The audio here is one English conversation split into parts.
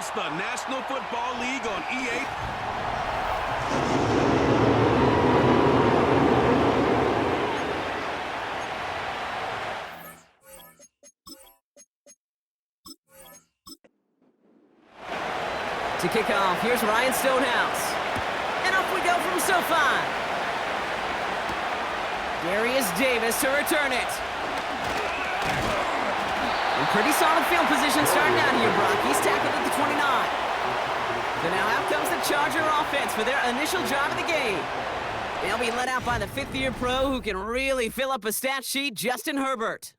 It's the National Football League on EA. To kick off, here's Ryan Stonehouse. And off we go from SoFi. Darius Davis to return it. And pretty solid field position starting out here, Brock. He's tackled at the 29. So now out comes the Charger offense for their initial drive of the game. They'll be led out by the fifth-year pro who can really fill up a stat sheet, Justin Herbert.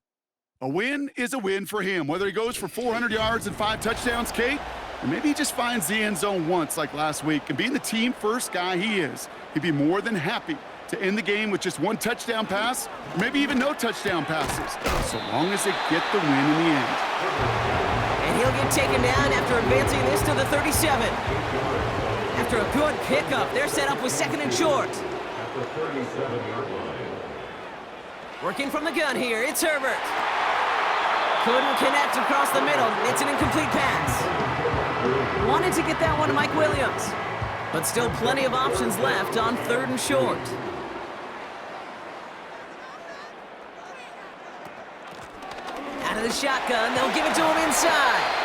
A win is a win for him, whether he goes for 400 yards and 5 touchdowns, Kate, or maybe he just finds the end zone once like last week. And being the team-first guy he is, he'd be more than happy to end the game with just 1 touchdown pass, or maybe even no touchdown passes, so long as they get the win in the end. And he'll get taken down after advancing this to the 37. After a good pickup, they're set up with 2nd and short. Working from the gun here, it's Herbert. Couldn't connect across the middle. It's an incomplete pass. Wanted to get that one to Mike Williams, but still plenty of options left on 3rd and short. Out of the shotgun, they'll give it to him inside.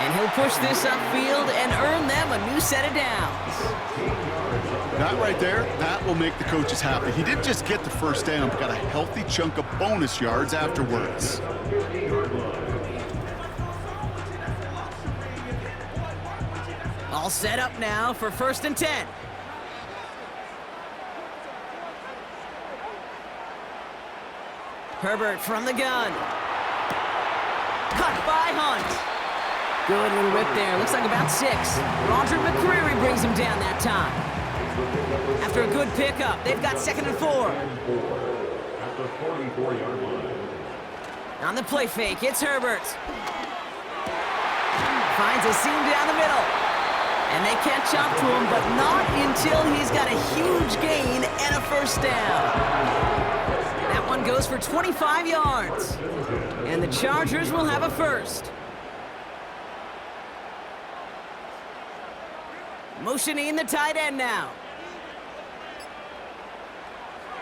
And he'll push this upfield and earn them a new set of downs. That right there, that will make the coaches happy. He didn't just get the first down, but got a healthy chunk of bonus yards afterwards. All set up now for 1st and 10. Herbert from the gun. Cut by Hunt. Good little rip there. Looks like about 6. Roger McCreary brings him down that time. After a good pickup, they've got 2nd and 4. At the 44-yard line. On the play fake, it's Herbert. Finds a seam down the middle. And they catch up to him, but not until he's got a huge gain and a 1st down. That one goes for 25 yards. And the Chargers will have a 1st. Motioning the tight end now.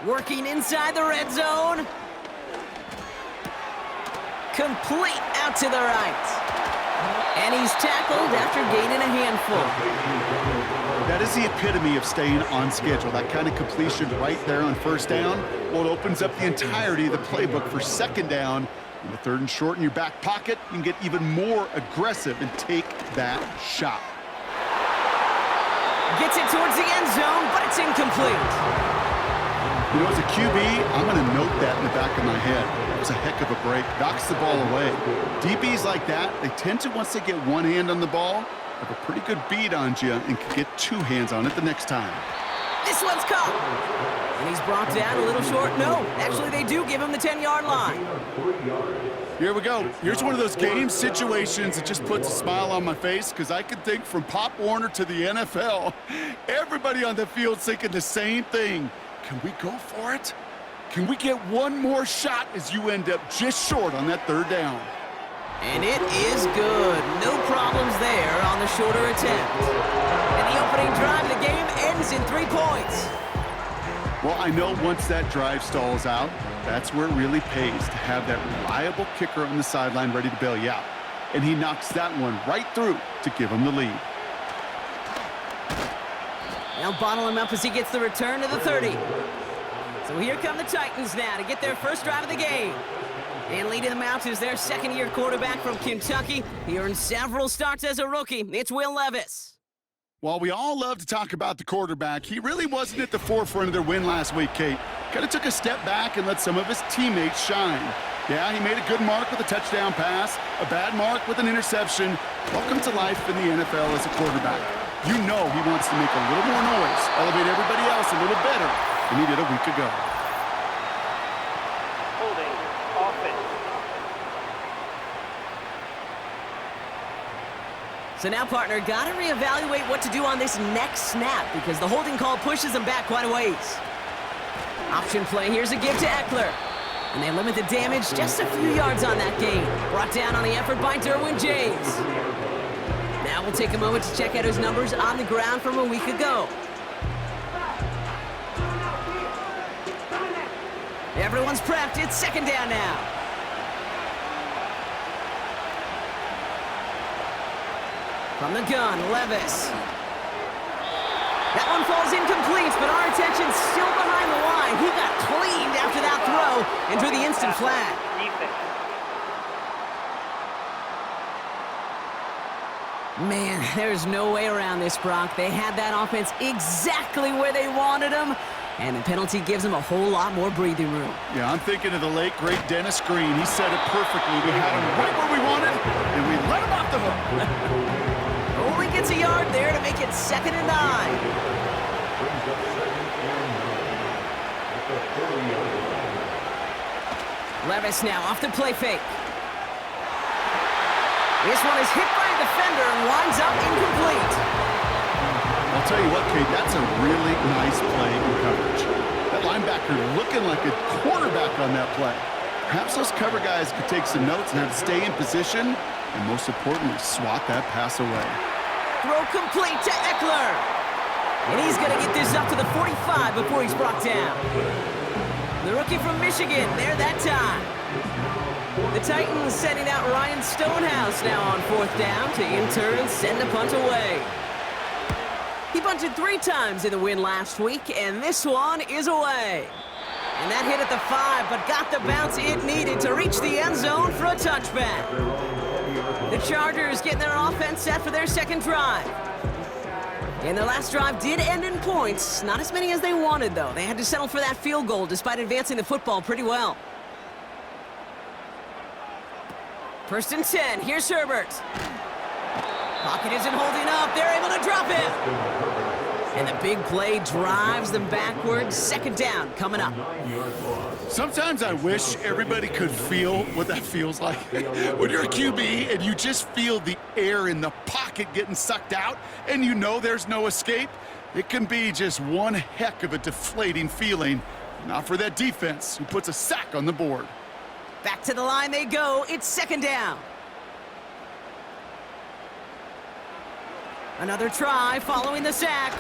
Working inside the red zone. Complete out to the right. And he's tackled after gaining a handful. That is the epitome of staying on schedule. That kind of completion right there on 1st down. Well, it opens up the entirety of the playbook for 2nd down. In the 3rd and short in your back pocket, you can get even more aggressive and take that shot. Gets it towards the end zone, but it's incomplete. You know, as a QB, I'm going to note that in the back of my head. It was a heck of a break. Knocks the ball away. DBs like that, they tend to, once they get one hand on the ball, have a pretty good beat on you and can get 2 hands on it the next time. This one's caught. And he's brought down a little short. No, actually they do give him the 10-yard line. Here we go. Here's one of those game situations that just puts a smile on my face because I can think from Pop Warner to the NFL, everybody on the field thinking the same thing. Can we go for it? Can we get one more shot as you end up just short on that 3rd down? And it is good. No problems there on the shorter attempt. And the opening drive of the game ends in 3 points. Well, I know once that drive stalls out, that's where it really pays to have that reliable kicker on the sideline ready to bail you out. And he knocks that one right through to give him the lead. Now bottle him up as he gets the return to the 30. So here come the Titans now to get their 1st drive of the game. And leading them out is their 2nd-year quarterback from Kentucky. He earned several starts as a rookie. It's Will Levis. While we all love to talk about the quarterback, he really wasn't at the forefront of their win last week, Kate. Kind of took a step back and let some of his teammates shine. Yeah, he made a good mark with a touchdown pass, a bad mark with an interception. Welcome to life in the NFL as a quarterback. You know he wants to make a little more noise, elevate everybody else a little better than he did a week ago. Holding offense. So now, partner, got to reevaluate what to do on this next snap because the holding call pushes them back quite a ways. Option play, here's a give to Eckler. And they limit the damage just a few yards on that gain. Brought down on the effort by Derwin James. Now Now we'll take a moment to check out his numbers on the ground from a week ago. Everyone's prepped. It's second down now. From the gun, Levis. That one falls incomplete, but our attention's still behind the line. He got cleaned after that throw and drew the instant flag. Man, there's no way around this, Brock. They had that offense exactly where they wanted them, and the penalty gives them a whole lot more breathing room. Yeah, I'm thinking of the late, great Dennis Green. He said it perfectly. We had him right where we wanted, and we let him off the hook. Only gets a yard there to make it 2nd and 9. Levis now off the play fake. This one is hit by a defender and winds up incomplete. I'll tell you what, Kate, that's a really nice play in coverage. That linebacker looking like a quarterback on that play. Perhaps those cover guys could take some notes on how to stay in position and, most importantly, swat that pass away. Throw complete to Eckler. And he's going to get this up to the 45 before he's brought down. The rookie from Michigan there that time. The Titans sending out Ryan Stonehouse now on 4th down to in turn send a punt away. He punted 3 times in the win last week, and this one is away. And that hit at the 5, but got the bounce it needed to reach the end zone for a touchback. The Chargers getting their offense set for their second drive. And their last drive did end in points. Not as many as they wanted, though. They had to settle for that field goal despite advancing the football pretty well. 1st and 10. Here's Herbert. Pocket isn't holding up. They're able to drop it. And the big play drives them backwards. 2nd down coming up. Sometimes I wish everybody could feel what that feels like. When you're a QB and you just feel the air in the pocket getting sucked out and you know there's no escape, it can be just one heck of a deflating feeling. Not for that defense who puts a sack on the board. Back to the line they go. It's 2nd down. Another try following the sack.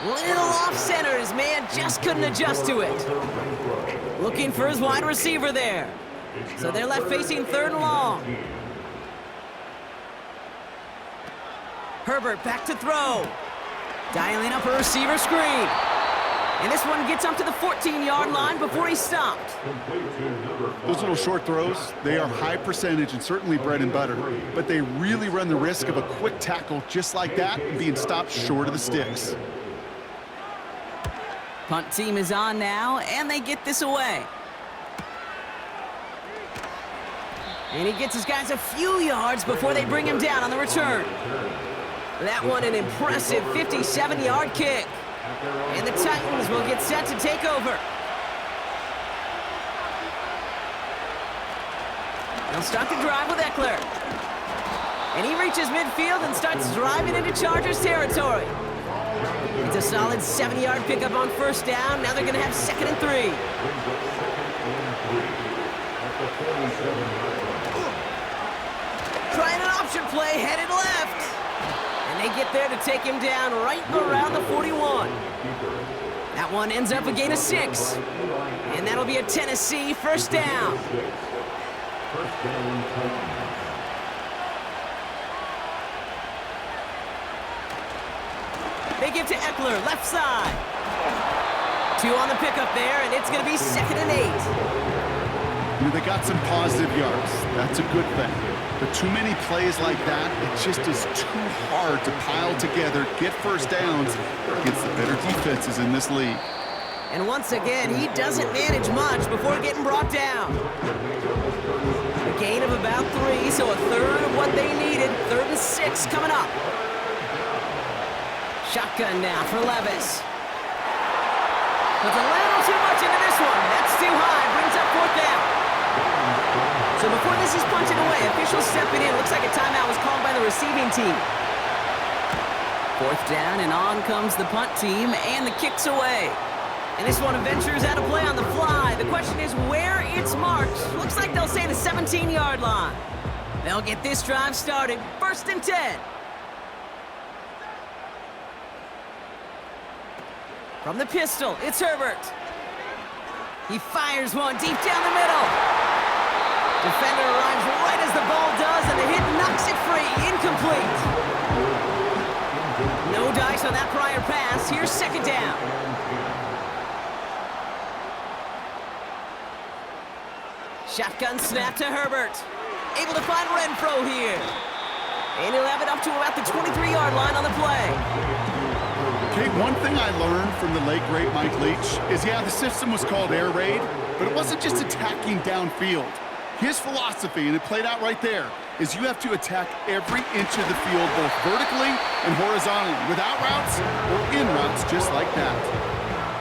Little off center. His man just couldn't adjust to it. Looking for his wide receiver there. So they're left facing 3rd and long. Herbert back to throw. Dialing up a receiver screen. And this one gets up to the 14-yard line before he's stopped. Those little short throws, they are high percentage and certainly bread and butter, but they really run the risk of a quick tackle just like that and being stopped short of the sticks. Punt team is on now, and they get this away. And he gets his guys a few yards before they bring him down on the return. That one an impressive 57-yard kick. And the Titans will get set to take over. They'll start the drive with Eckler. And he reaches midfield and starts driving into Chargers territory. It's a solid 70-yard pickup on 1st down. Now they're going to have 2nd and 3. Trying an option play, headed left. And they get there to take him down right around the 41. That one ends up a gain of 6. And that'll be a Tennessee 1st down. They give to Eckler, left side. 2 on the pickup there, and it's going to be 2nd and 8. You know, they got some positive yards. That's a good thing. But too many plays like that, it just is too hard to pile together, get 1st downs against the better defenses in this league. And once again, he doesn't manage much before getting brought down. A gain of about 3, so a third of what they needed. 3rd and 6 coming up. Shotgun now for Levis. Puts a little too much into this one. That's too high. Brings up 4th down. So before this is punted away, officials stepping in. Looks like a timeout was called by the receiving team. 4th down, and on comes the punt team, and the kick's away. And this one ventures out of play on the fly. The question is where it's marked. Looks like they'll say the 17-yard line. They'll get this drive started. 1st and 10. From the pistol, it's Herbert. He fires one deep down the middle. Defender arrives right as the ball does, and the hit knocks it free. Incomplete. No dice on that prior pass. Here's second down. Shotgun snap to Herbert. Able to find Renfro here. And he'll have it up to about the 23-yard line on the play. Kate, one thing I learned from the late great Mike Leach is, yeah, the system was called air raid, but it wasn't just attacking downfield. His philosophy, and it played out right there, is you have to attack every inch of the field, both vertically and horizontally, without routes or in routes, just like that.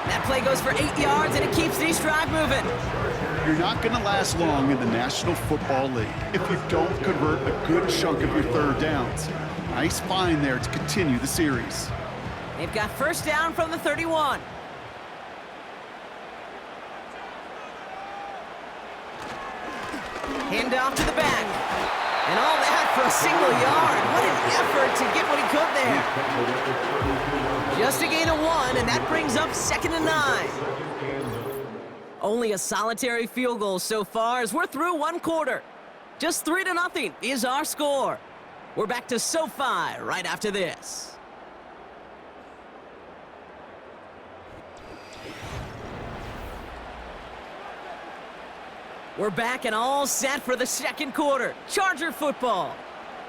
That play goes for 8 yards, and it keeps this drive moving. You're not going to last long in the National Football League if you don't convert a good chunk of your third downs. Nice find there to continue the series. They've got first down from the 31. Hand off to the back. And all that for a single yard. What an effort to get what he could there. Just a gain of 1, and that brings up 2nd and 9. Only a solitary field goal so far as we're through one quarter. Just 3-0 is our score. We're back to SoFi right after this. We're back and all set for the second quarter. Charger football.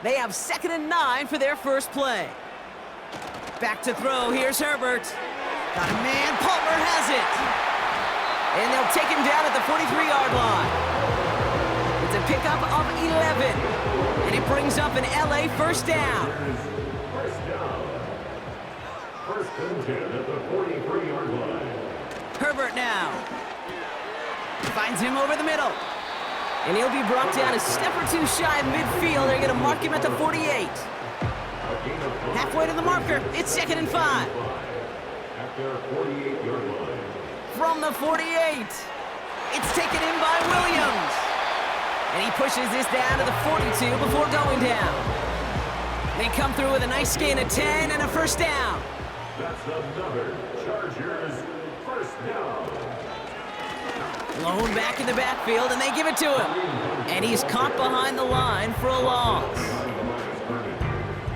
They have 2nd and 9 for their first play. Back to throw. Here's Herbert. Got a man. Palmer has it. And they'll take him down at the 43-yard line. It's a pickup of 11. And it brings up an LA first down. First down. First and 10 at the 43-yard line. Herbert now. Finds him over the middle. And he'll be brought down a step or two shy of midfield. They're going to mark him at the 48. Halfway to the marker. It's 2nd and 5. At their 48-yard line. From the 48. It's taken in by Williams. And he pushes this down to the 42 before going down. They come through with a nice gain of 10 and a first down. That's another Chargers first down. Blown back in the backfield, and they give it to him. And he's caught behind the line for a loss.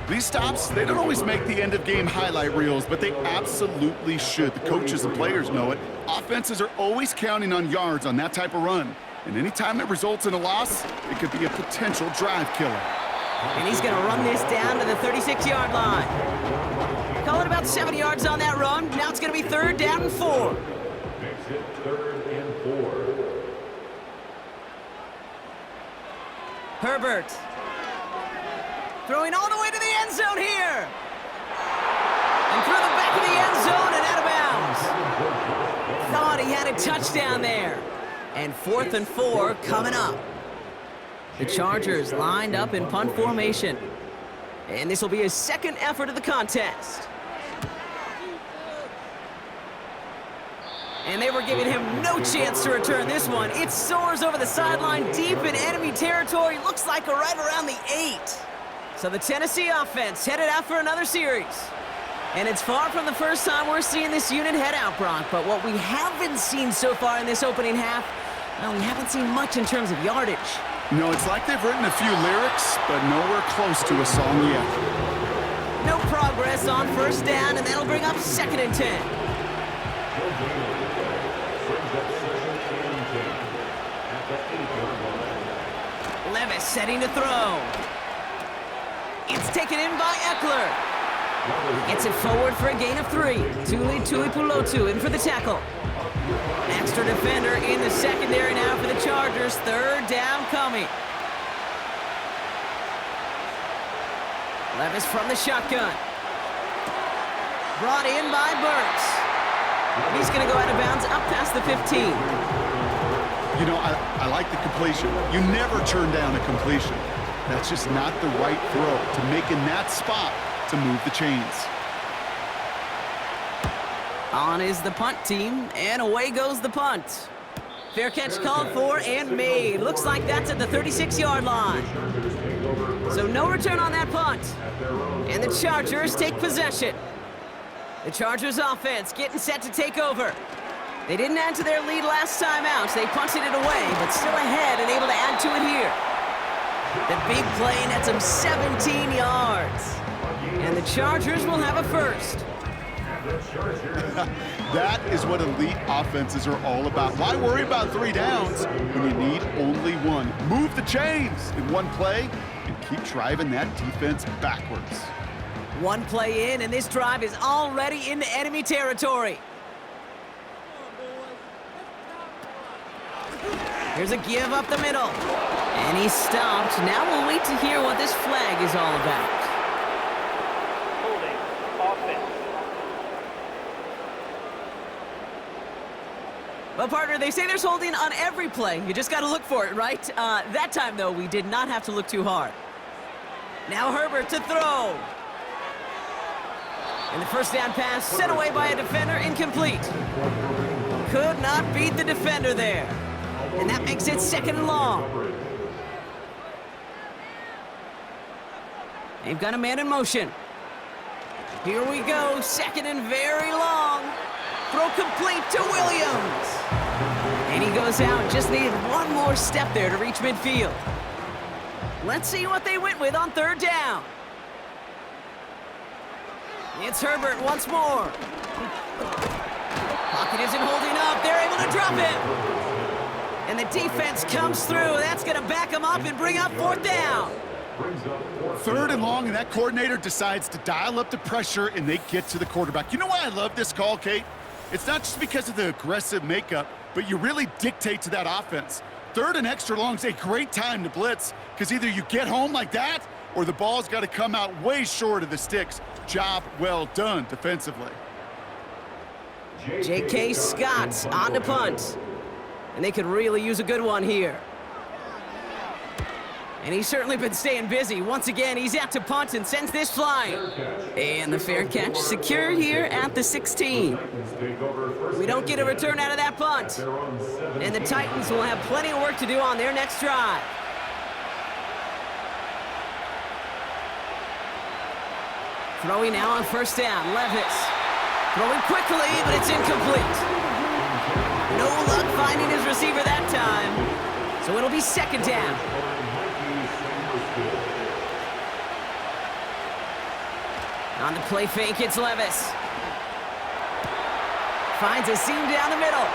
These stops, they don't always make the end-of-game highlight reels, but they absolutely should. The coaches and players know it. Offenses are always counting on yards on that type of run. And anytime it results in a loss, it could be a potential drive killer. And he's going to run this down to the 36-yard line. Call it about 7 yards on that run. Now it's going to be 3rd down and 4. Makes it 3rd and 4. Herbert. Throwing all the way to the end zone here. And through the back of the end zone and out of bounds. Thought he had a touchdown there. And 4th and 4 coming up. The Chargers lined up in punt formation. And this will be his second effort of the contest. And they were giving him no chance to return this one. It soars over the sideline deep in enemy territory. Looks like right around the 8. So the Tennessee offense headed out for another series. And it's far from the first time we're seeing this unit head out, Brock. But what we haven't seen so far in this opening half, well, we haven't seen much in terms of yardage. No, it's like they've written a few lyrics, but nowhere close to a song yet. No progress on first down, and that'll bring up 2nd and 10. Levis setting to throw. It's taken in by Eckler. Gets it forward for a gain of 3. Tuipulotu in for the tackle. Extra defender in the secondary now for the Chargers. 3rd down coming. Levis from the shotgun. Brought in by Burks. He's going to go out of bounds up past the 15. You know, I like the completion. You never turn down a completion. That's just not the right throw to make in that spot to move the chains. On is the punt team, and away goes the punt. Fair catch called for and made. Looks like that's at the 36-yard line. So no return on that punt. And the Chargers take possession. The Chargers offense getting set to take over. They didn't add to their lead last time out, so they punted it away, but still ahead and able to add to it here. The big play nets them 17 yards. And the Chargers will have a first. That is what elite offenses are all about. Why worry about 3 downs when you need only one? Move the chains in one play and keep driving that defense backwards. One play in, and this drive is already into enemy territory. Here's a give up the middle. And he's stopped. Now we'll wait to hear what this flag is all about. Holding. Offense. Well, partner, they say there's holding on every play. You just got to look for it, right? That time, though, we did not have to look too hard. Now Herbert to throw. And the first down pass sent away by a defender, incomplete. Could not beat the defender there. And that makes it 2nd and long. They've got a man in motion. Here we go, 2nd and very long. Throw complete to Williams. And he goes out, just needed one more step there to reach midfield. Let's see what they went with on 3rd down. It's Herbert once more. Pocket isn't holding up. They're able to drop it. And the defense comes through. That's going to back them up and bring up 4th down. 3rd and long, and that coordinator decides to dial up the pressure, and they get to the quarterback. You know why I love this call, Kate? It's not just because of the aggressive makeup, but you really dictate to that offense. 3rd and extra long is a great time to blitz, because either you get home like that, or the ball's got to come out way short of the sticks. Job well done defensively. J.K. Scott on the punt. And they could really use a good one here. And he's certainly been staying busy. Once again, he's out to punt and sends this flying. And the fair catch secure here at the 16. We don't get a return out of that punt. And the Titans will have plenty of work to do on their next drive. Throwing now on 1st down, Levis. Throwing quickly, but it's incomplete. No luck finding his receiver that time. So it'll be 2nd down. On the play fake, it's Levis. Finds a seam down the middle.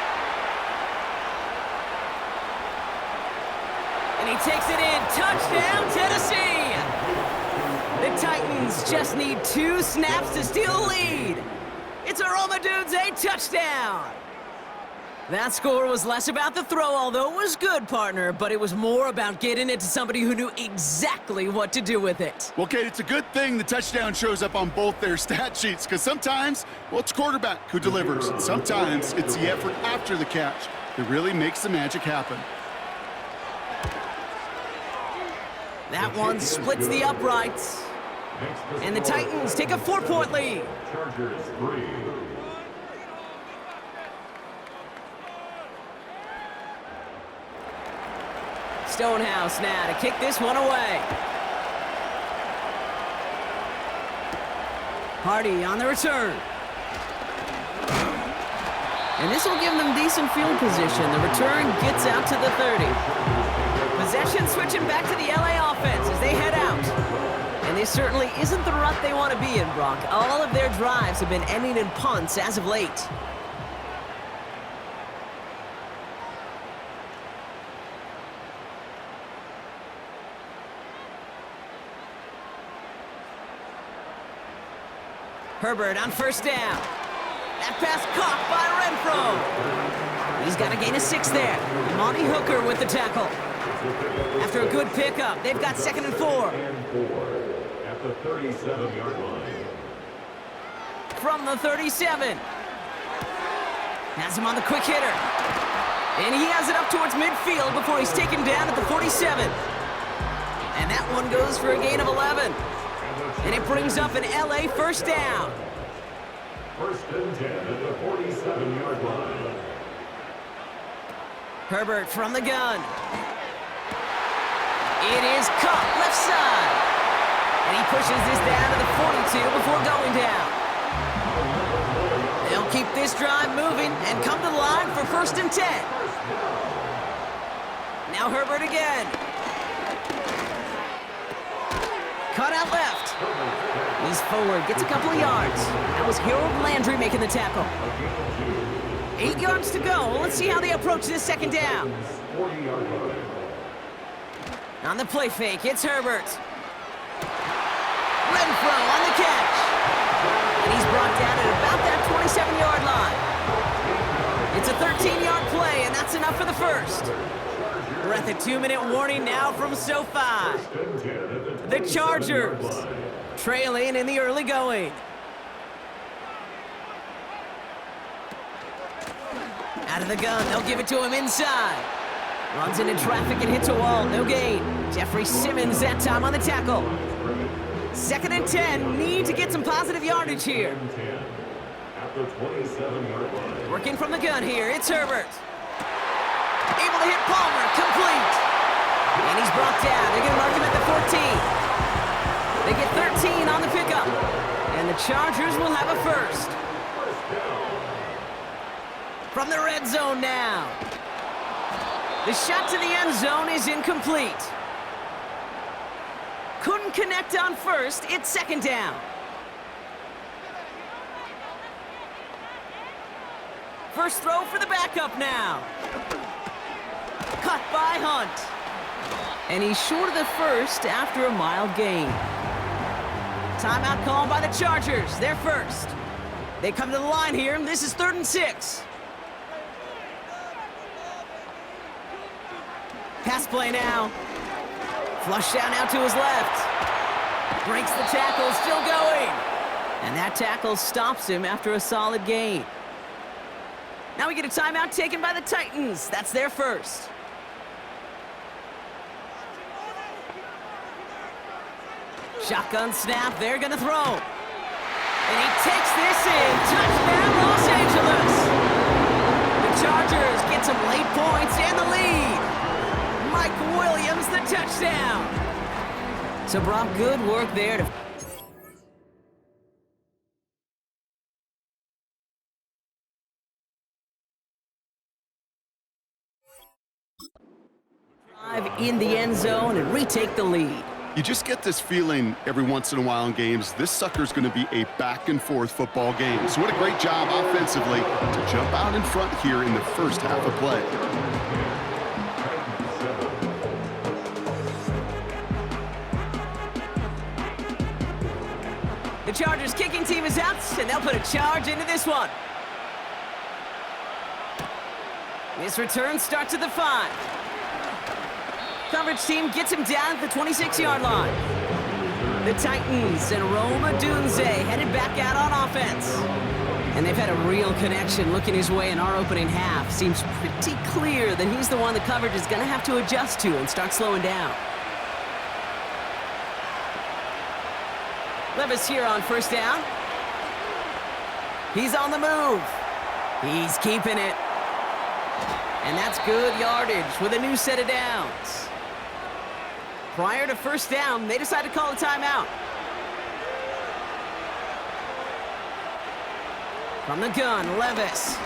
And he takes it in. Touchdown, Tennessee! The Titans just need 2 snaps to steal the lead. It's a Roma Dudes, a touchdown. That score was less about the throw, although it was good, partner, but it was more about getting it to somebody who knew exactly what to do with it. Well, Kate, it's a good thing the touchdown shows up on both their stat sheets, because sometimes, well, it's quarterback who delivers. And sometimes it's the effort after the catch that really makes the magic happen. That one splits the uprights. And the Titans take a 4-point lead. Chargers 3. Stonehouse now to kick this one away. Hardy on the return. And this will give them decent field position. The return gets out to the 30. Possession switching back to the LA offense as they head out. And this certainly isn't the rut they want to be in, Brock. All of their drives have been ending in punts as of late. Herbert on 1st down. That pass caught by Renfro. He's got a gain of 6 there. Monty Hooker with the tackle. After a good pickup, they've got 2nd and 4. At the 37-yard line. From the 37. Has him on the quick hitter. And he has it up towards midfield before he's taken down at the 47. And that one goes for a gain of 11. And it brings up an LA 1st down. 1st and 10 at the 47-yard line. Herbert from the gun. It is caught left side. And he pushes this down to the 42 before going down. this drive moving and come to the line for 1st and 10. Now Herbert again. Cut out left. He's forward, gets a couple of yards. That was Harold Landry making the tackle. 8 yards to go. Let's see how they approach this 2nd down. On the play fake, it's Herbert. Renfro on the catch. And he's brought down at about that 27-yard line. It's a 13-yard play, and that's enough for the first. We're at the 2-minute warning now from SoFi. The Chargers trailing in the early going. Out of the gun, they'll give it to him inside. Runs into traffic and hits a wall, no gain. Jeffrey Simmons that time on the tackle. 2nd and 10, need to get some positive yardage here. Working from the gun here, it's Herbert. Able to hit Palmer, complete. And he's brought down, they're gonna mark him at the 14. They get 13 on the pickup. And the Chargers will have a first. From the red zone now. The shot to the end zone is incomplete. Couldn't connect on first, it's 2nd down. First throw for the backup now. Cut by Hunt. And he's short of the first after a mild gain. Timeout called by the Chargers, they're first. They come to the line here, and this is 3rd and 6. Pass play now. Flush down out to his left. Breaks the tackle, still going. And that tackle stops him after a solid gain. Now we get a timeout taken by the Titans. That's their first. Shotgun snap, they're gonna throw. And he takes this in. Touchdown, Los Angeles. The Chargers get some late points and the lead. Mike Williams, the touchdown. So, Brock, good work there to... in the end zone and retake the lead. You just get this feeling every once in a while in games, this sucker's going to be a back-and-forth football game. So what a great job offensively to jump out in front here in the first half of play. The Chargers kicking team is out, and they'll put a charge into this one. This return starts at the 5. Coverage team gets him down at the 26-yard line. The Titans and Rome Odunze headed back out on offense. And they've had a real connection looking his way in our opening half. Seems pretty clear that he's the one the coverage is going to have to adjust to and start slowing down. Levis here on first down. He's on the move. He's keeping it. And that's good yardage with a new set of downs. Prior to first down, they decided to call a timeout. From the gun, Levis.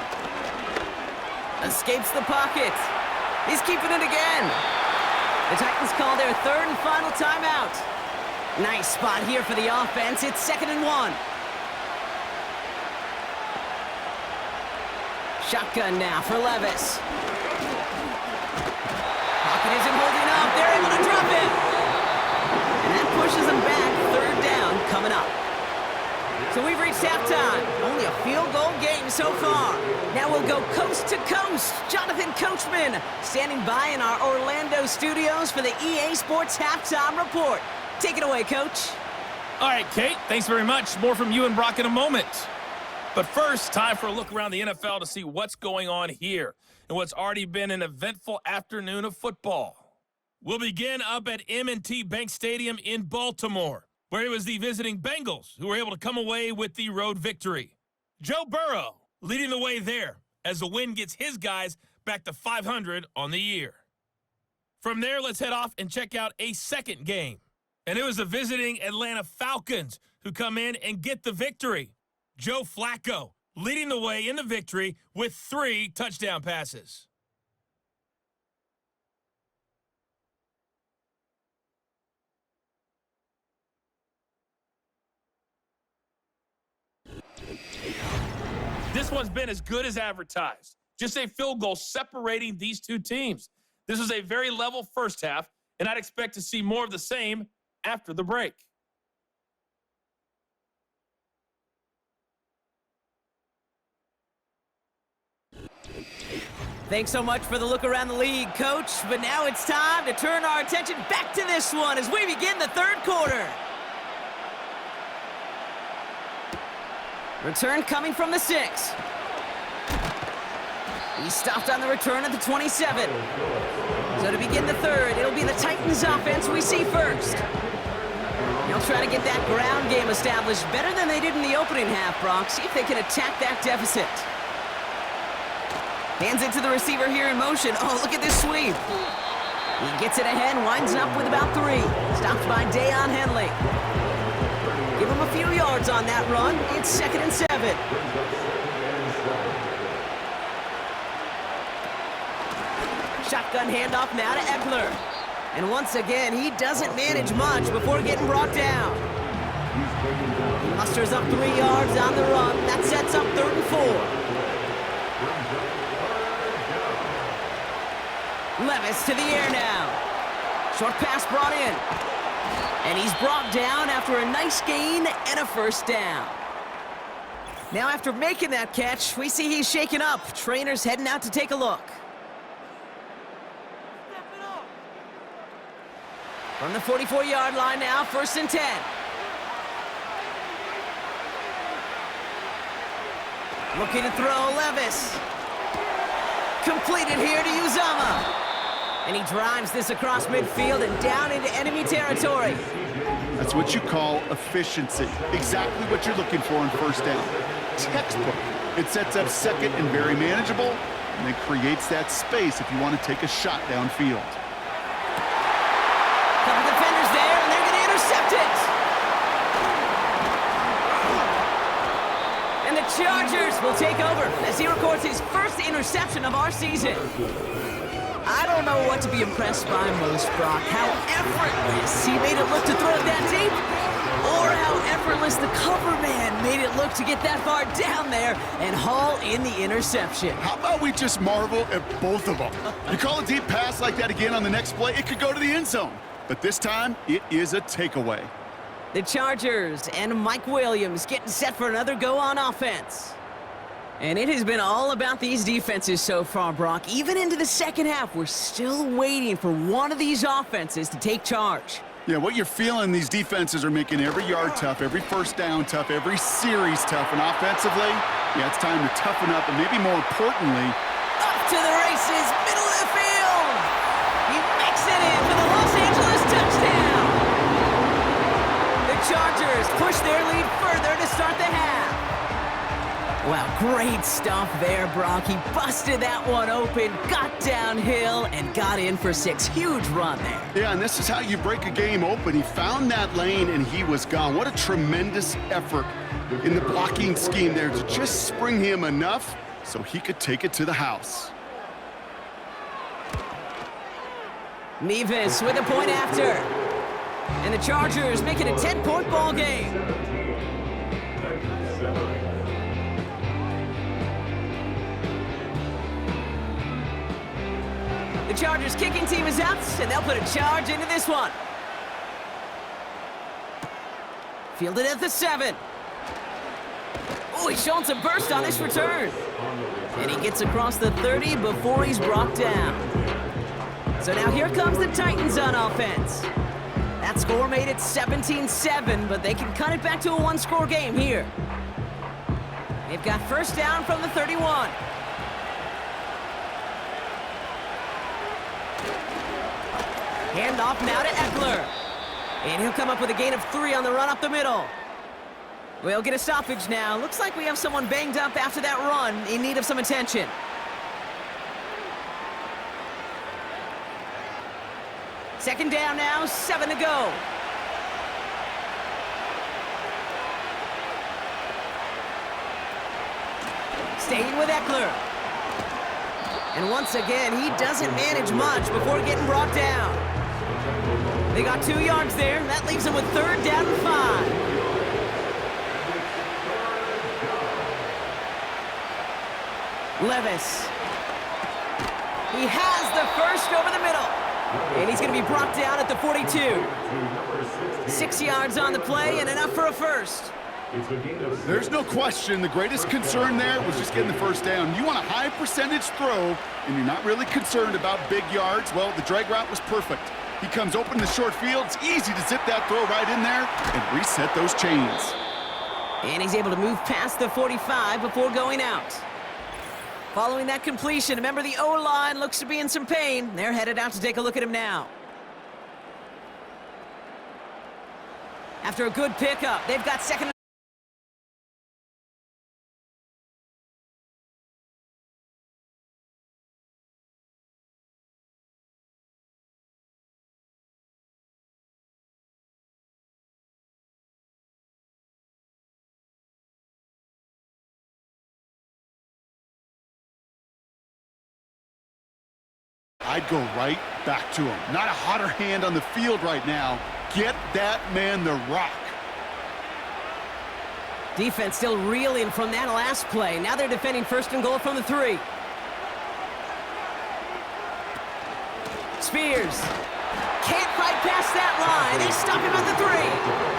Escapes the pocket. He's keeping it again. The Titans call their 3rd and final timeout. Nice spot here for the offense. It's 2nd and 1. Shotgun now for Levis. Pocket isn't holding up. They're able to drop it. And that pushes them back. 3rd down coming up. So we've reached halftime. Only a field goal game so far. Now we'll go coast to coast. Jonathan Coachman standing by in our Orlando studios for the EA Sports Halftime Report. Take it away, Coach. All right, Kate, thanks very much. More from you and Brock in a moment. But first, time for a look around the NFL to see what's going on here and what's already been an eventful afternoon of football. We'll begin up at M&T Bank Stadium in Baltimore, where it was the visiting Bengals who were able to come away with the road victory. Joe Burrow leading the way there as the win gets his guys back to 500 on the year. From there, let's head off and check out a second game. And it was the visiting Atlanta Falcons who come in and get the victory. Joe Flacco leading the way in the victory with 3 touchdown passes. This one's been as good as advertised. Just a field goal separating these two teams. This was a very level first half, and I'd expect to see more of the same after the break. Thanks so much for the look around the league, Coach. But now it's time to turn our attention back to this one as we begin the third quarter. Return coming from the 6. He stopped on the return at the 27. So to begin the third, it'll be the Titans offense we see first. They'll try to get that ground game established better than they did in the opening half, Brock. See if they can attack that deficit. Hands it to the receiver here in motion. Oh, look at this sweep. He gets it ahead, winds up with about 3. Stopped by Deion Henley. Give him a few yards on that run. It's 2nd and 7. Shotgun handoff now to Eckler. And once again, he doesn't manage much before getting brought down. He musters up 3 yards on the run. That sets up 3rd and 4. Levis to the air now. Short pass brought in. And he's brought down after a nice gain and a first down. Now after making that catch, we see he's shaken up. Trainer's heading out to take a look. From the 44-yard line now, 1st and 10. Looking to throw, Levis. Completed here to Uzama. And he drives this across midfield and down into enemy territory. That's what you call efficiency. Exactly what you're looking for in first down. Textbook. It sets up 2nd and very manageable, and then creates that space if you want to take a shot downfield. Couple defenders there, and they're going to intercept it. And the Chargers will take over as he records his first interception of our season. I don't know what to be impressed by most, Brock. How effortless he made it look to throw it that deep, or how effortless the cover man made it look to get that far down there and haul in the interception. How about we just marvel at both of them? You call a deep pass like that again on the next play, it could go to the end zone. But this time, it is a takeaway. The Chargers and Mike Williams getting set for another go on offense. And it has been all about these defenses so far, Brock. Even into the second half, we're still waiting for one of these offenses to take charge. Yeah, what you're feeling, these defenses are making every yard tough, every first down tough, every series tough. And offensively, yeah, it's time to toughen up, and maybe more importantly, up to the races, middle of the field. He makes it in for the Los Angeles touchdown. The Chargers push their lead further to start the half. Wow, great stuff there, Brock. He busted that one open, got downhill, and got in for 6. Huge run there. yeah, and this is how you break a game open. He found that lane, and he was gone. What a tremendous effort in the blocking scheme there to just spring him enough so he could take it to the house. Nevis with a point after. And the Chargers make it a 10-point ball game. The Chargers kicking team is out, and they'll put a charge into this one. Fielded at the 7. Oh, he's showing some burst on this return. And he gets across the 30 before he's brought down. So now here comes the Titans on offense. That score made it 17-7, but they can cut it back to a one-score game here. They've got first down from the 31. Handoff now to Eckler. And he'll come up with a gain of 3 on the run up the middle. We'll get a stoppage now. Looks like we have someone banged up after that run in need of some attention. Second down now, 7 to go. Staying with Eckler. And once again, he doesn't manage much before getting brought down. They got 2 yards there. That leaves them with 3rd down and 5. Levis. He has the first over the middle. And he's going to be brought down at the 42. 6 yards on the play and enough for a first. There's no question the greatest concern there was just getting the first down. You want a high percentage throw, and you're not really concerned about big yards. Well, the drag route was perfect. He comes open in the short field. It's easy to zip that throw right in there and reset those chains. And he's able to move past the 45 before going out. Following that completion, remember the O-line looks to be in some pain. They're headed out to take a look at him now. After a good pickup, they've got second. I'd go right back to him. Not a hotter hand on the field right now. Get that man the rock. Defense still reeling from that last play. Now they're defending 1st and goal from the 3. Spears. Can't fight past that line. They stop him at the 3.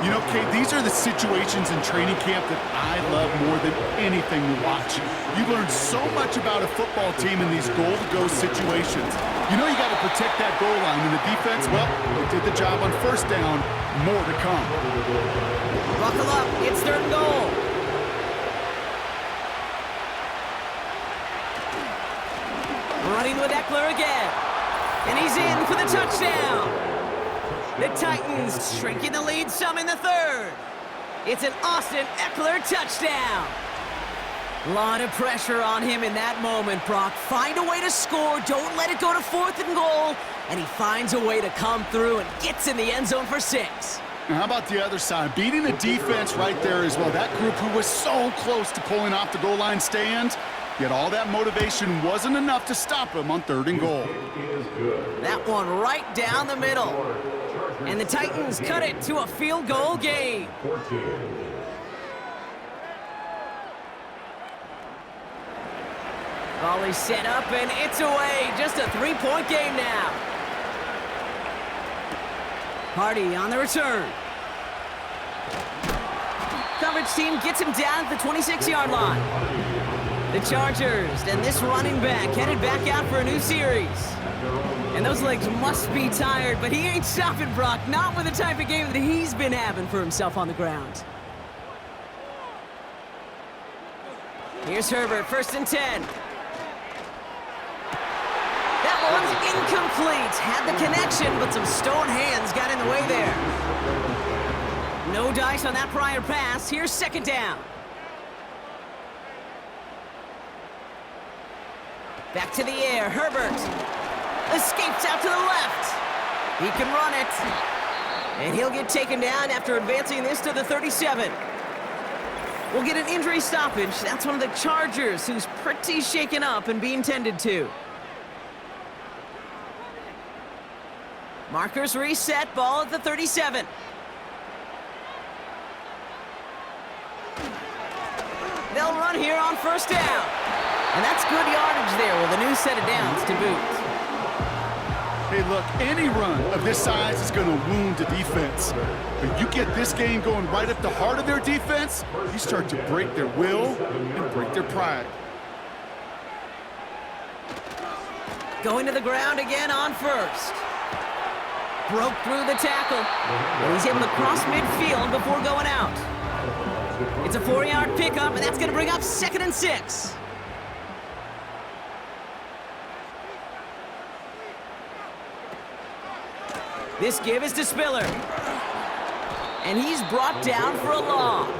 You know, Kate, these are the situations in training camp that I love more than anything to watch. You learn so much about a football team in these goal-to-go situations. You know you got to protect that goal line, and the defense, well, they did the job on 1st down. More to come. Buckle up. It's 3rd and goal. Running with Eckler again. And he's in for the touchdown. The Titans shrinking the lead some in the 3rd. It's an Austin Eckler touchdown. A lot of pressure on him in that moment, Brock. Find a way to score. Don't let it go to 4th and goal. And he finds a way to come through and gets in the end zone for 6. Now, how about the other side? Beating the defense right there as well. That group who was so close to pulling off the goal line stand, yet all that motivation wasn't enough to stop him on 3rd and goal. That one right down the middle. And the Titans cut it to a field goal game. Volley set up, and it's away. Just a 3-point game now. Hardy on the return. Coverage team gets him down at the 26-yard line. The Chargers and this running back headed back out for a new series. And those legs must be tired, but he ain't stopping, Brock. Not with the type of game that he's been having for himself on the ground. Here's Herbert, 1st and 10. That one's incomplete. Had the connection, but some stone hands got in the way there. No dice on that prior pass. Here's 2nd down. Back to the air, Herbert. Escapes out to the left. He can run it. And he'll get taken down after advancing this to the 37. We'll get an injury stoppage. That's one of the Chargers who's pretty shaken up and being tended to. Markers reset, ball at the 37. They'll run here on 1st down. And that's good yardage there with a new set of downs to boot. Hey, look, any run of this size is going to wound the defense. But you get this game going right at the heart of their defense, you start to break their will and break their pride. Going to the ground again on 1st. Broke through the tackle. And he's able to cross midfield before going out. It's a 4-yard pickup, and that's going to bring up 2nd and 6. This give is to Spiller. And he's brought down for a loss.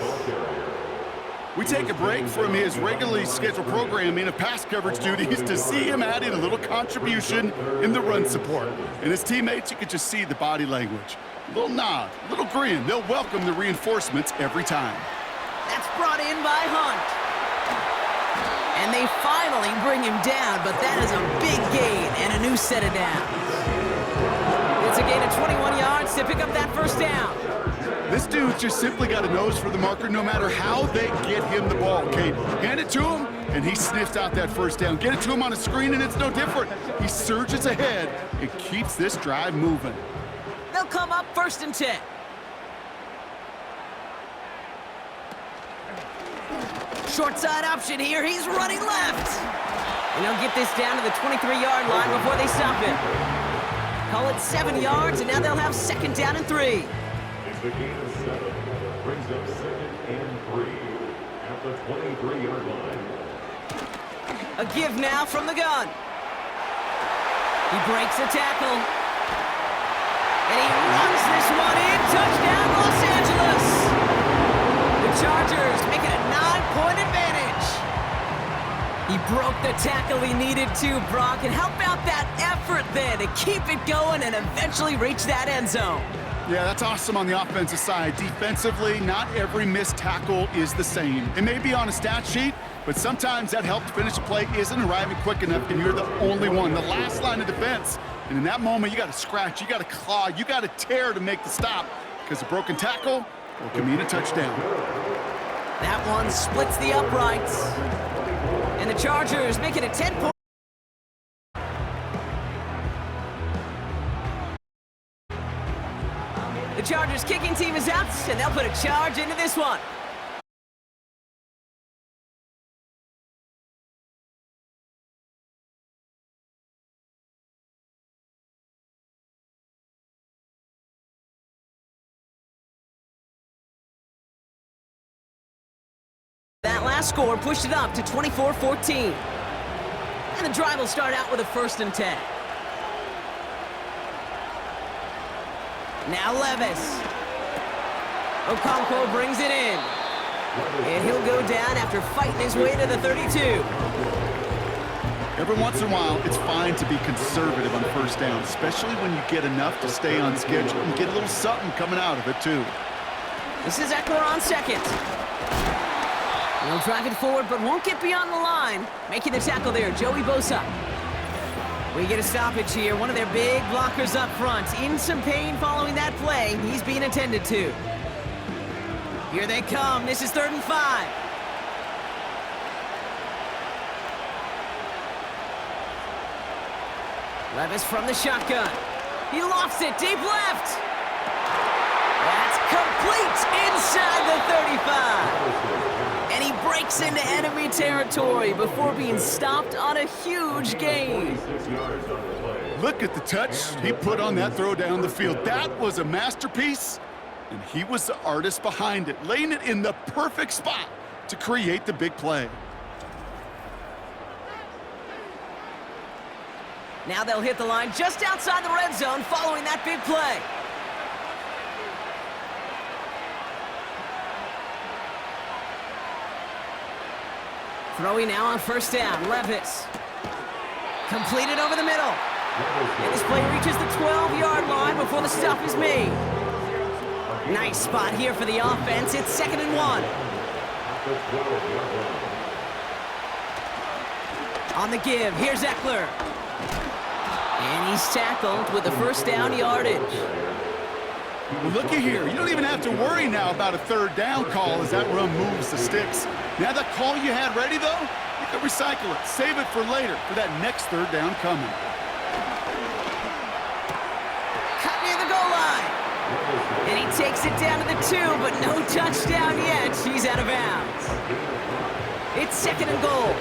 We take a break from his regularly scheduled programming of pass coverage duties to see him add in a little contribution in the run support. And his teammates, you could just see the body language. A little nod, a little grin. They'll welcome the reinforcements every time. That's brought in by Hunt. they finally bring him down, but that is a big gain and a new set of downs. It's a gain of 21 yards to pick up that first down. This dude's just simply got a nose for the marker no matter how they get him the ball, Kate. Hand it to him, and he sniffs out that first down. Get it to him on a screen, and it's no different. He surges ahead and keeps this drive moving. They'll come up 1st and 10. Short side option here. He's running left. And they'll get this down to the 23-yard line before they stop him. Call it 7 yards, and now they'll have 2nd down and 3. It's the gain of 7. Brings up 2nd and 3 at the 23-yard line. A give now from the gun. He breaks a tackle. And he runs this one in. Touchdown, Los Angeles. The Chargers make it a 9-point advantage. He broke the tackle he needed to, Brock, and how about that effort there to keep it going and eventually reach that end zone? Yeah, that's awesome on the offensive side. Defensively, not every missed tackle is the same. It may be on a stat sheet, but sometimes that help to finish a play isn't arriving quick enough, and you're the only one, the last line of defense. And in that moment, you got to scratch, you got to claw, you got to tear to make the stop, because a broken tackle can mean a touchdown. That one splits the uprights. And the Chargers make it a 10-point. The Chargers kicking team is out, and they'll put a charge into this one. That last score pushed it up to 24-14. And the drive will start out with a 1st and 10. Now Levis. Okonkwo brings it in. And he'll go down after fighting his way to the 32. Every once in a while, it's fine to be conservative on 1st down, especially when you get enough to stay on schedule and get a little something coming out of it, too. This is Eckler on 2nd. He'll drive it forward, but won't get beyond the line. Making the tackle there, Joey Bosa. We get a stoppage here. One of their big blockers up front. In some pain following that play. He's being attended to. Here they come. This is 3rd and 5. Levis from the shotgun. He lofts it deep left. That's complete inside the 35. And he breaks into enemy territory before being stopped on a huge gain. Look at the touch he put on that throw down the field. That was a masterpiece, and he was the artist behind it, laying it in the perfect spot to create the big play. Now they'll hit the line just outside the red zone following that big play. Throwing now on 1st down, Levis. Completed over the middle. And this play reaches the 12-yard line before the stop is made. Nice spot here for the offense. It's 2nd and 1. On the give, here's Eckler. And he's tackled with the 1st down yardage. Well, looky here. You don't even have to worry now about a 3rd down call as that run moves the sticks. Now that call you had ready, though, you can recycle it. Save it for later for that next 3rd down coming. Cut near the goal line. And he takes it down to the 2, but no touchdown yet. He's out of bounds. It's 2nd and goal.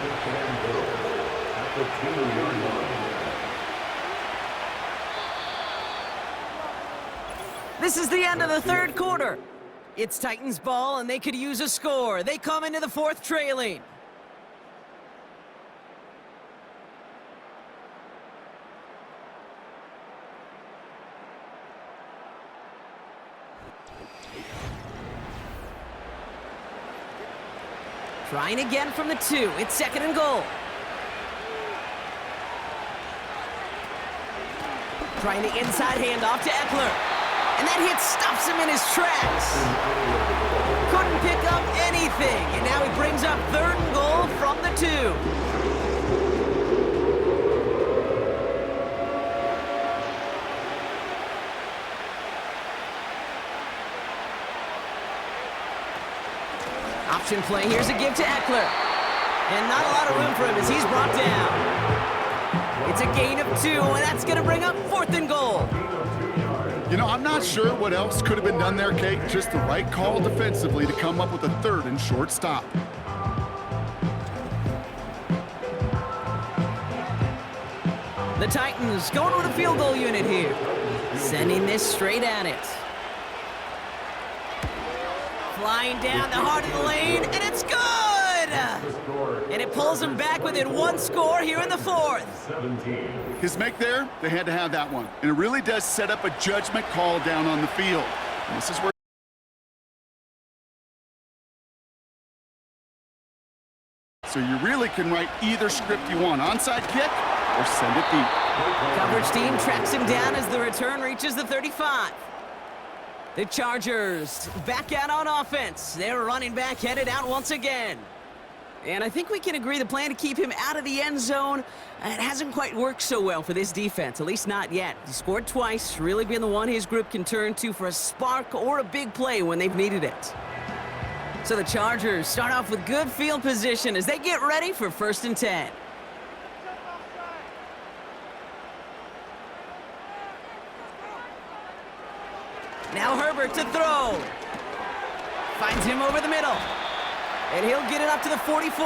This is the end of the 3rd quarter. It's Titans ball, and they could use a score. They come into the 4th trailing. Trying again from the 2. It's 2nd and goal. Trying the inside handoff to Eckler. And that hit stops him in his tracks. Couldn't pick up anything. And now he brings up 3rd and goal from the 2. Option play. Here's a give to Eckler. And not a lot of room for him as he's brought down. It's a gain of 2, and that's going to bring up 4th and goal. You know, I'm not sure what else could have been done there, Kate. Just the right call defensively to come up with a 3rd and short stop. The Titans going with a field goal unit here. Sending this straight at it. Flying down the heart of the lane, and it's good! And it pulls them back within 1 score here in the 4th. His make there, they had to have that one. And it really does set up a judgment call down on the field. And this is where so you really can write either script you want. Onside kick or send it deep. Coverage team tracks him down as the return reaches the 35. The Chargers back out on offense. Their running back headed out once again. And I think we can agree the plan to keep him out of the end zone, it hasn't quite worked so well for this defense, at least not yet. He scored twice, really been the one his group can turn to for a spark or a big play when they've needed it. So the Chargers start off with good field position as they get ready for 1st and 10. Now Herbert to throw. Finds him over the middle. And he'll get it up to the 44.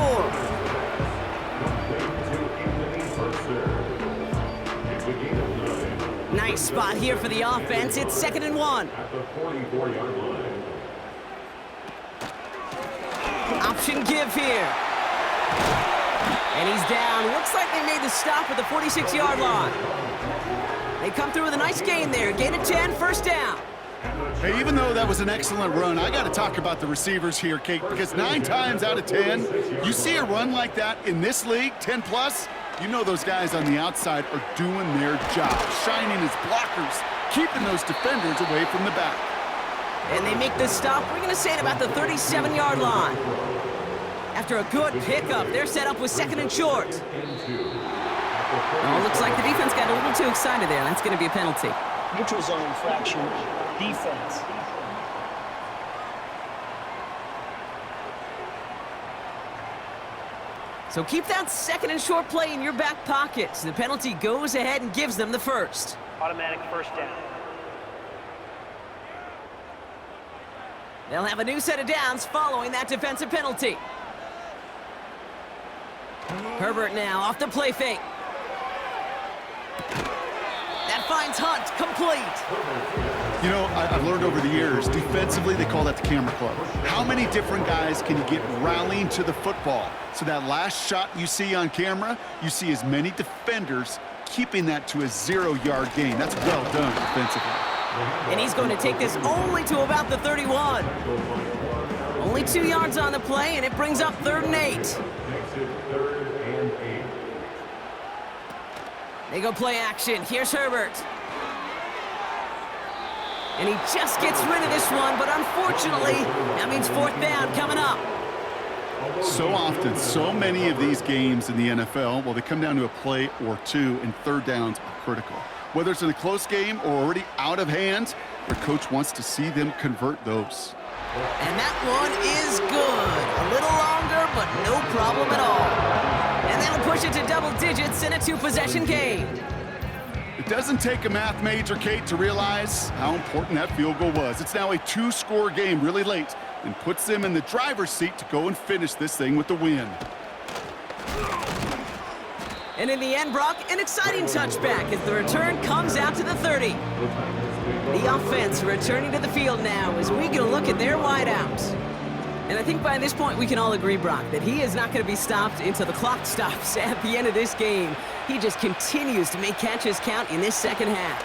Nice spot here for the offense. It's 2nd and 1. At the 44-yard line. Option give here. And he's down. Looks like they made the stop at the 46-yard line. They come through with a nice gain there. Gain of 10, 1st down. Hey, even though that was an excellent run, I got to talk about the receivers here, Kate, because 9 times out of 10, you see a run like that in this league, 10 plus, you know those guys on the outside are doing their job, shining as blockers, keeping those defenders away from the back. And they make the stop, we're going to say, at about the 37-yard line. After a good pickup, they're set up with 2nd and short. Oh, looks like the defense got a little too excited there. That's going to be a penalty. Neutral zone infraction, defense. So keep that 2nd and short play in your back pocket. The penalty goes ahead and gives them the 1st. Automatic 1st down. They'll have a new set of downs following that defensive penalty. Herbert now off the play fake. That finds Hunt complete. You know, I've learned over the years, defensively, they call that the camera club. How many different guys can you get rallying to the football? So that last shot you see on camera, you see as many defenders keeping that to a 0-yard gain. That's well done defensively. And he's going to take this only to about the 31. Only 2 yards on the play, and it brings up 3rd and 8. Makes it 3rd and 8. They go play action. Here's Herbert. And he just gets rid of this one, but unfortunately, that means 4th down coming up. So often, so many of these games in the NFL, well, they come down to a play or 2, and 3rd downs are critical. Whether it's in a close game or already out of hand, their coach wants to see them convert those. And that one is good. A little longer, but no problem at all. And that'll push it to double digits in a 2-possession game. It doesn't take a math major, Kate, to realize how important that field goal was. It's now a 2-score game really late and puts them in the driver's seat to go and finish this thing with the win. And in the end, Brock, an exciting touchback as the return comes out to the 30. The offense returning to the field now as we get a look at their wideouts. And I think by this point we can all agree, Brock, that he is not going to be stopped until the clock stops at the end of this game. He just continues to make catches count in this second half.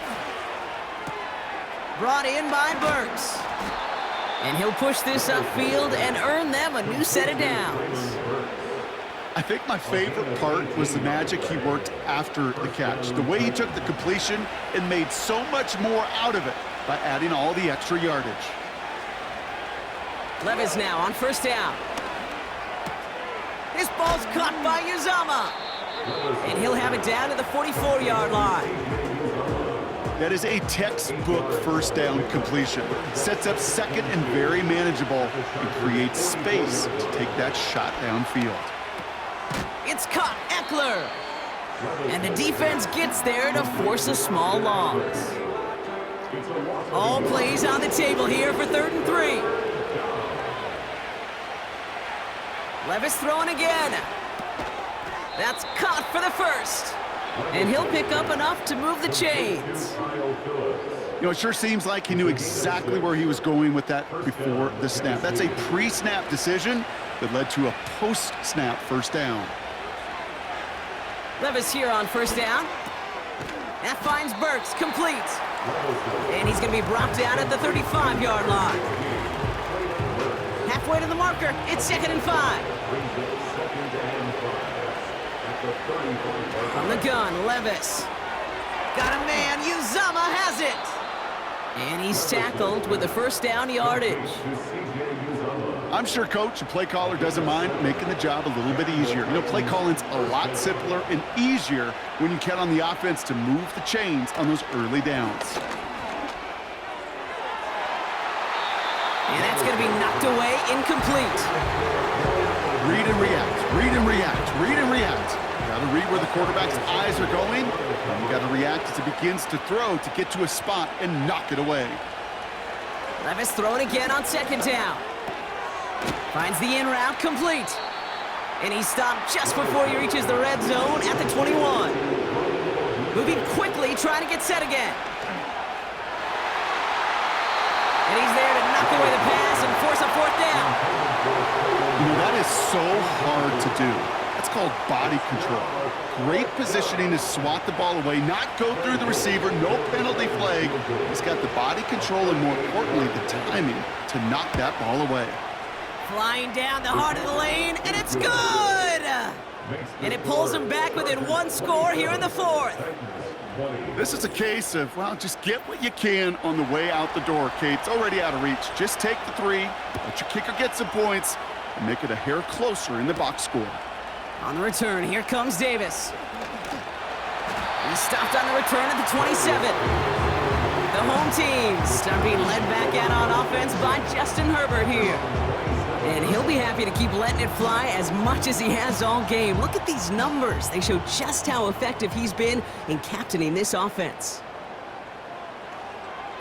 Brought in by Burks. And he'll push this upfield and earn them a new set of downs. I think my favorite part was the magic he worked after the catch. The way he took the completion and made so much more out of it by adding all the extra yardage. Levis now on 1st down. This ball's caught by Uzama. And he'll have it down to the 44-yard line. That is a textbook first down completion. Sets up second and very manageable and creates space to take that shot downfield. It's caught, Eckler. And the defense gets there to force a small loss. All plays on the table here for 3rd and 3. Levis throwing again. That's caught for the first. And he'll pick up enough to move the chains. You know, it sure seems like he knew exactly where he was going with that before the snap. That's a pre-snap decision that led to a post-snap first down. Levis here on first down. That finds Burks, complete. And he's going to be brought down at the 35-yard line. Halfway to the marker, it's 2nd and 5. From the gun, Levis. Got a man, Uzama has it. And he's tackled with the first down yardage. I'm sure coach and play caller doesn't mind making the job a little bit easier. You know, play calling's a lot simpler and easier when you count on the offense to move the chains on those early downs. And that's going to be knocked away, incomplete. Read and react, read and react, read and react. Got to read where the quarterback's eyes are going, and you got to react as it begins to throw to get to a spot and knock it away. Levis throwing again on 2nd down. Finds the in route, complete. And he's stopped just before he reaches the red zone at the 21. Moving quickly, trying to get set again. And he's there to knock away the pass and force a 4th down. You know, that is so hard to do. That's called body control. Great positioning to swat the ball away, not go through the receiver, no penalty flag. He's got the body control and, more importantly, the timing to knock that ball away. Flying down the heart of the lane, and it's good! And it pulls him back within 1 score here in the 4th. This is a case of, well, just get what you can on the way out the door, Kate. It's already out of reach. Just take the 3, let your kicker get some points, and make it a hair closer in the box score. On the return, here comes Davis. He stopped on the return at the 27. The home team start being led back out on offense by Justin Herbert here. And he'll be happy to keep letting it fly as much as he has all game. Look at these numbers. They show just how effective he's been in captaining this offense.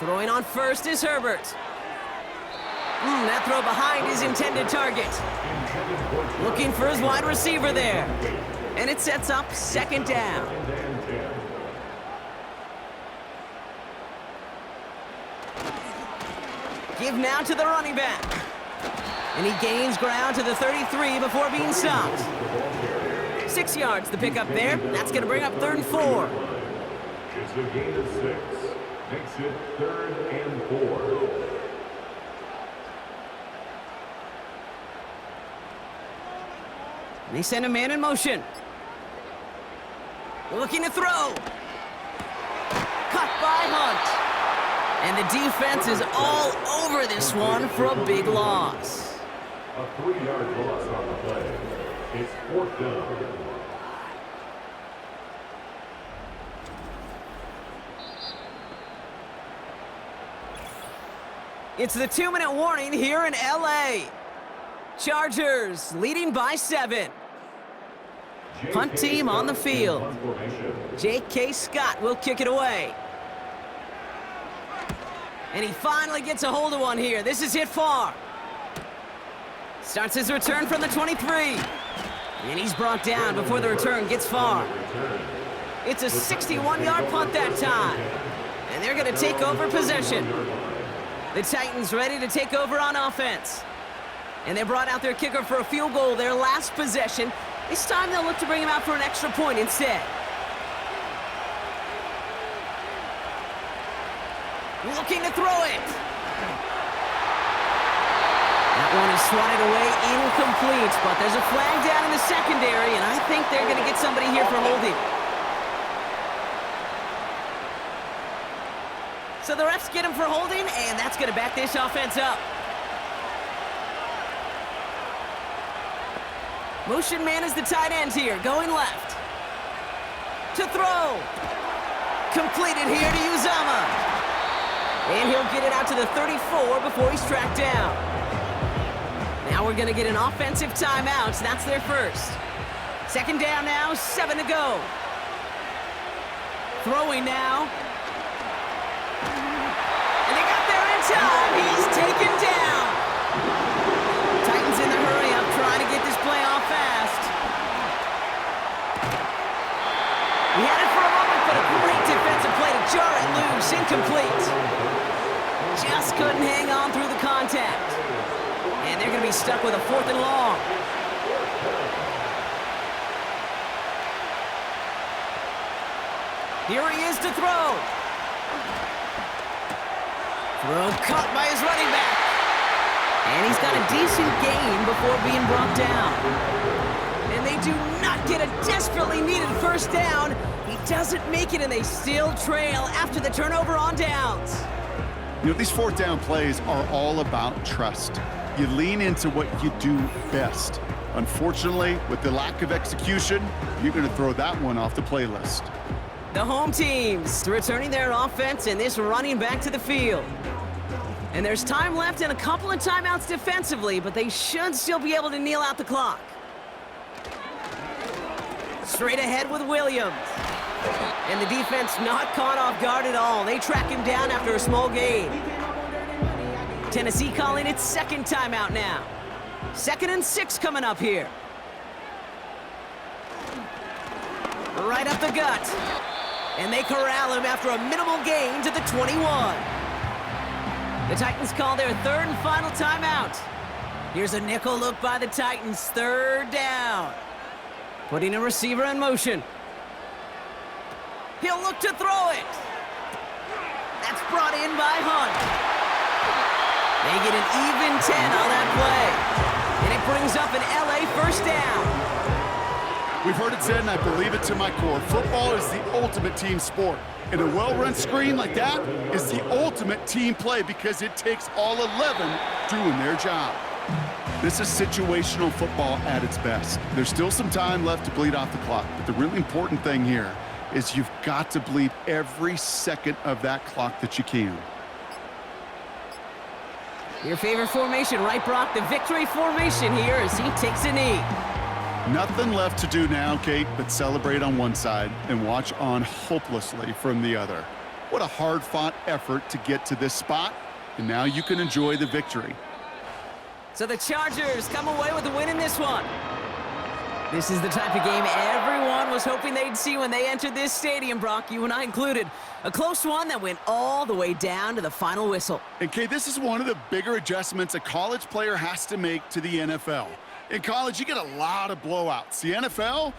Throwing on first is Herbert. That throw behind his intended target. Looking for his wide receiver there. And it sets up 2nd down. Give now to the running back. And he gains ground to the 33 before being stopped. 6 yards to pick up there. That's going to bring up 3rd and 4. It's a gain of 6. Makes it 3rd and 4. And they send a man in motion. Looking to throw. Cut by Hunt. And the defense is all over this one for a big loss. A 3-yard loss on the play. It's 4th down. It's the 2-minute warning here in LA. Chargers leading by 7. Punt team on the field. J.K. Scott will kick it away. And he finally gets a hold of one here. This is hit far. Starts his return from the 23. And he's brought down before the return gets far. It's a 61-yard punt that time. And they're going to take over possession. The Titans ready to take over on offense. And they brought out their kicker for a field goal their last possession. This time they'll look to bring him out for an extra point instead. Looking to throw it. That one is swatted away, incomplete, but there's a flag down in the secondary, and I think they're going to get somebody here for holding. So the refs get him for holding, and that's going to back this offense up. Motion man is the tight end here, going left. To throw. completed here to Uzama. And he'll get it out to the 34 before he's tracked down. Now we're going to get an offensive timeout. So that's their first. Second down now, 7 to go. Throwing now. And they got there in time. He's taken down. Titans in the hurry up, trying to get this play off fast. He had it for a moment, but a great defensive play to jar it loose. Incomplete. Just couldn't hang on through the contact. And they're going to be stuck with a 4th and long. Here he is to throw. Throw caught by his running back. And he's got a decent gain before being brought down. And they do not get a desperately needed first down. He doesn't make it, and they still trail after the turnover on downs. You know, these 4th down plays are all about trust. You lean into what you do best. Unfortunately, with the lack of execution, you're going to throw that one off the playlist. The home teams returning their offense and this running back to the field. And there's time left and a couple of timeouts defensively, but they should still be able to kneel out the clock. Straight ahead with Williams. And the defense not caught off guard at all. They track him down after a small gain. Tennessee calling its second timeout now. 2nd and 6 coming up here. Right up the gut. And they corral him after a minimal gain to the 21. The Titans call their 3rd and final timeout. Here's a nickel look by the Titans, 3rd down. Putting a receiver in motion. He'll look to throw it. That's brought in by Hunt. They get an even 10 on that play. And it brings up an LA first down. We've heard it said, and I believe it to my core, football is the ultimate team sport. And a well-run screen like that is the ultimate team play because it takes all 11 doing their job. This is situational football at its best. There's still some time left to bleed off the clock, but the really important thing here is you've got to bleed every second of that clock that you can. Your favorite formation, right, Brock? The victory formation here as he takes a knee. Nothing left to do now, Kate, but celebrate on one side and watch on hopelessly from the other. What a hard-fought effort to get to this spot, and now you can enjoy the victory. So the Chargers come away with a win in this one. This is the type of game everyone was hoping they'd see when they entered this stadium, Brock, you and I included. A close one that went all the way down to the final whistle. And, Kate, this is one of the bigger adjustments a college player has to make to the NFL. In college, you get a lot of blowouts. The NFL,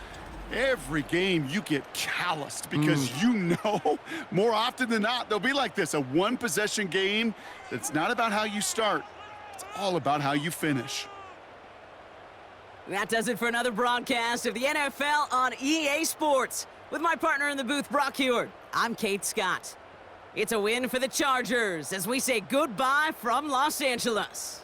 every game you get calloused because you know more often than not they'll be like this, a one-possession game that's not about how you start. It's all about how you finish. That does it for another broadcast of the NFL on EA Sports. With my partner in the booth, Brock Heward, I'm Kate Scott. It's a win for the Chargers as we say goodbye from Los Angeles.